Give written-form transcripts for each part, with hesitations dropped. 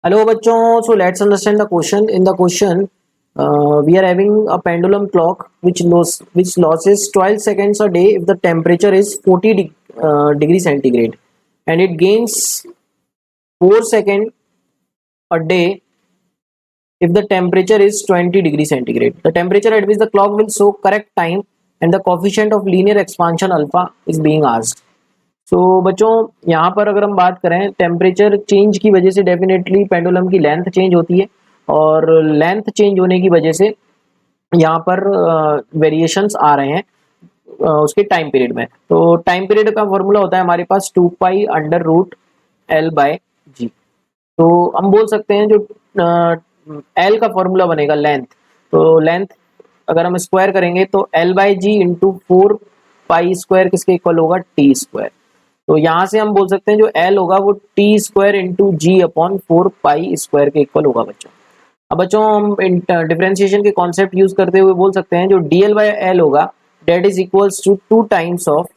Hello bachon, so let's understand the question. In the question, we are having a pendulum clock which loses 12 seconds a day if the temperature is 40 degree centigrade, and it gains 4 seconds a day if the temperature is 20 degree centigrade. The temperature at which the clock will show correct time and the coefficient of linear expansion alpha is being asked. सो बच्चों, यहाँ पर अगर हम बात करें temperature change की वजह से डेफिनेटली पेंडुलम की लेंथ चेंज होती है, और लेंथ चेंज होने की वजह से यहाँ पर वेरिएशंस आ रहे हैं उसके टाइम पीरियड में। तो टाइम पीरियड का फॉर्मूला होता है हमारे पास 2 पाई अंडर रूट L/G। तो हम बोल सकते हैं जो एल का फॉर्मूला बनेगा लेंथ, तो लेंथ अगर हम स्क्वायर करेंगे तो L/G इंटू 4 पाई स्क्वायर किसके इक्वल होगा, T²। तो यहाँ से हम बोल सकते हैं जो L होगा वो T² into G/4 pi square के इक्वल होगा बच्चों। अब बच्चों हम डिफरेंशिएशन के कॉन्सेप्ट यूज करते हुए बोल सकते हैं जो DL/L होगा that is equals to 2 times of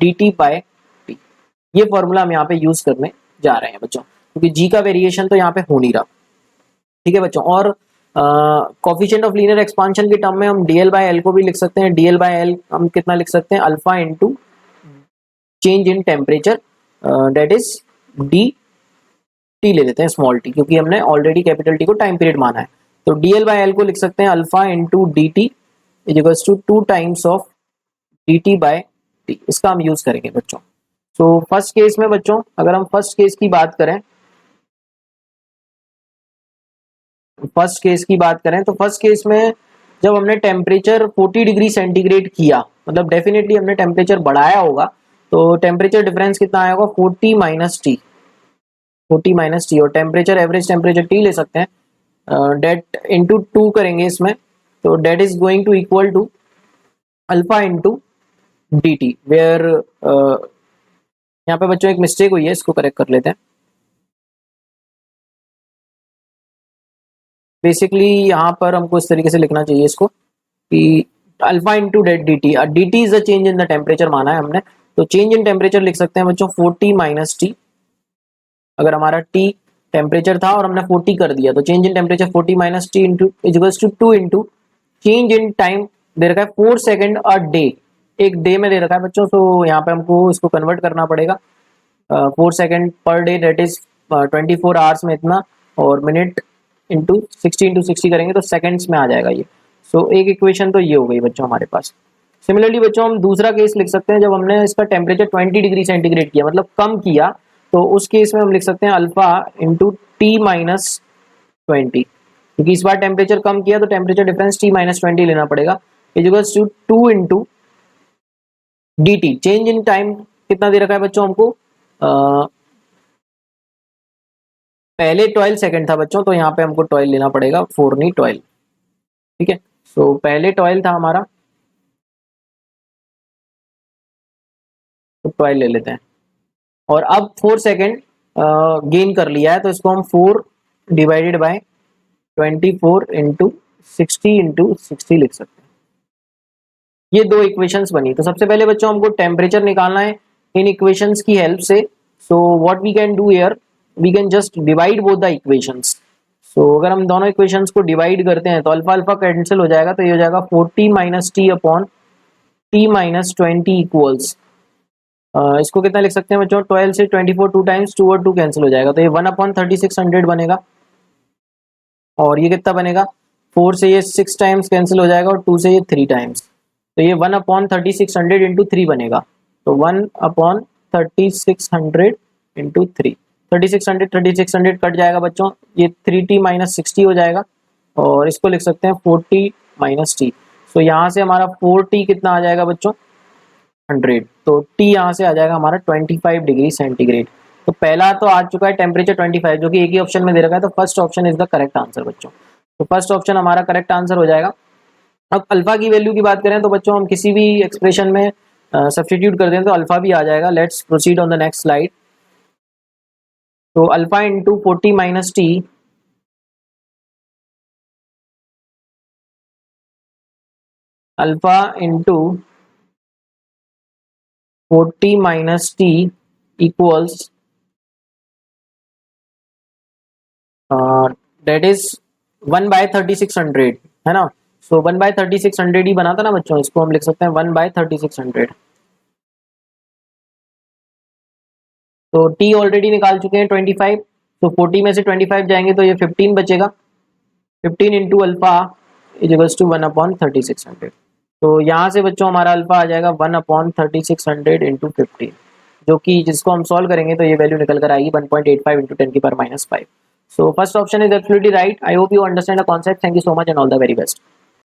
DT/T। ये फॉर्मूला हम यहाँ पे यूज करने जा रहे हैं बच्चों, क्योंकि G का वेरिएशन तो यहाँ पे हो नहीं रहा। ठीक है बच्चों, और कोफिशिएंट ऑफ लीनियर एक्सपांशन के टर्म में हम DL/L को भी लिख सकते हैं। DL/L हम कितना लिख सकते हैं, alpha into change in temperature that is D T ले लेते हैं, स्मॉल टी, क्योंकि हमने ऑलरेडी कैपिटल टी को टाइम पीरियड माना है। तो DL/L को लिख सकते हैं alpha into D T is equals to 2 times of DT/T। इसका हम यूज करेंगे बच्चों। तो फर्स्ट केस में बच्चों, अगर हम फर्स्ट केस की बात करें, तो फर्स्ट केस में जब हमने टेम्परेचर 40 डिग्री सेंटीग्रेड किया, मतलब डेफिनेटली हमने टेम्परेचर बढ़ाया होगा, तो टेम्परेचर डिफरेंस कितना आया होगा, 40 - T, और टेम्परेचर एवरेज टेम्परेचर T ले सकते हैं, डेट इंटू 2 करेंगे इसमें, तो that is going to equal to alpha into D T, where यहाँ पे बच्चों एक मिस्टेक हुई है, इसको करेक्ट कर लेते हैं। बेसिकली यहाँ पर हमको इस तरीके से लिखना चाहिए इसको कि alpha into that D T, D T is the change in the temperature माना है हमने, तो चेंज इन टेम्परेचर लिख सकते हैं बच्चों 40 - T। अगर हमारा T टेम्परेचर था और हमने 40 कर दिया, तो change in temperature 40 - T into equals to 2 into change in time दे रखा है 4 सेकेंड अ डे, एक डे में दे रखा है बच्चों, तो यहाँ पे हमको इसको कन्वर्ट करना पड़ेगा 4 second per day, date is 24 hours में इतना, और मिनट इंटू 60 करेंगे तो सेकेंड्स में आ जाएगा ये। सो एक इक्वेशन तो ये हो गई बच्चों हमारे पास। सिमिलरली बच्चों हम दूसरा केस लिख सकते हैं, जब हमने इसका टेम्परेचर 20 डिग्री सेंटीग्रेड किया, मतलब कम किया, तो उस केस में हम लिख सकते हैं अल्फा इंटू T - 20, क्योंकि इस बार टेम्परेचर कम किया तो टेम्परेचर डिफरेंस T - 20 लेना पड़ेगा, equals to 2 into D T. Change in time कितना दे रखा है बच्चों हमको, पहले 12 सेकंड था बच्चों, तो यहाँ पे हमको 12 लेना पड़ेगा, 4 नहीं 12। ठीक है, सो पहले 12 था हमारा, तो 12 ले लेते हैं, और अब 4 सेकेंड गेन कर लिया है, तो इसको हम 4 डिवाइडेड बाय 24 इंटू 60 लिख सकते हैं। ये दो इक्वेशंस बनी। तो सबसे पहले बच्चों हमको टेम्परेचर निकालना है इन इक्वेशंस की हेल्प से। So what we can do here, we can just divide both the equations. So अगर हम दोनों इक्वेशंस को डिवाइड करते हैं तो अल्फा अल्फा कैंसिल हो जाएगा, तो ये हो जाएगा 40 - T अपॉन T - 20 इक्वल्स, इसको कितना लिख सकते हैं बच्चों, 12 से 24 2 टाइम्स, 2 और 2 कैंसिल हो जाएगा, तो ये 1/3600 बनेगा, और ये कितना बनेगा, 4 से ये 6 टाइम्स कैंसिल हो जाएगा, और 2 से ये 3 टाइम्स, तो ये 1/3600 इंटू 3 बनेगा, तो 1/3600 इंटू 3, 3600 कट जाएगा बच्चों, ये 3T - 60 हो जाएगा, और इसको लिख सकते हैं 40 - T। सो यहाँ से हमारा 4T कितना आ जाएगा बच्चों, 100, तो T यहाँ से आ जाएगा हमारा 25 डिग्री सेंटीग्रेड। तो पहला तो आ चुका है टेम्परेचर 25, जो कि एक ही ऑप्शन में दे रखा है, तो first option is the correct answer बच्चों। तो फर्स्ट ऑप्शन हमारा करेक्ट आंसर हो जाएगा। अब अल्फा की वैल्यू की बात करें तो बच्चों हम किसी भी एक्सप्रेशन में सब्सटीट्यूट कर दें तो अल्फा भी आ जाएगा। Let's proceed on the next slide. तो alpha into 40 - T, alpha into 40 - T equals that is 1/3600 है ना। सो 1/3600 ही बना था ना बच्चों, इसको हम लिख सकते हैं 1/3600। तो टी ऑलरेडी निकाल चुके हैं 25, तो 40 में से 25 जाएंगे तो ये 15 बचेगा। 15 इंटू अल्फा इज टू 1/3600। तो यहाँ से बच्चों हमारा अल्फा आ जाएगा 1/3600 इंटू 15, जो कि जिसको हम सॉल्व करेंगे तो ये वैल्यू निकल कर आएगी 1.85 into 10⁻⁵। So first option is absolutely right. I hope you understand the concept. Thank you so much and all the very best.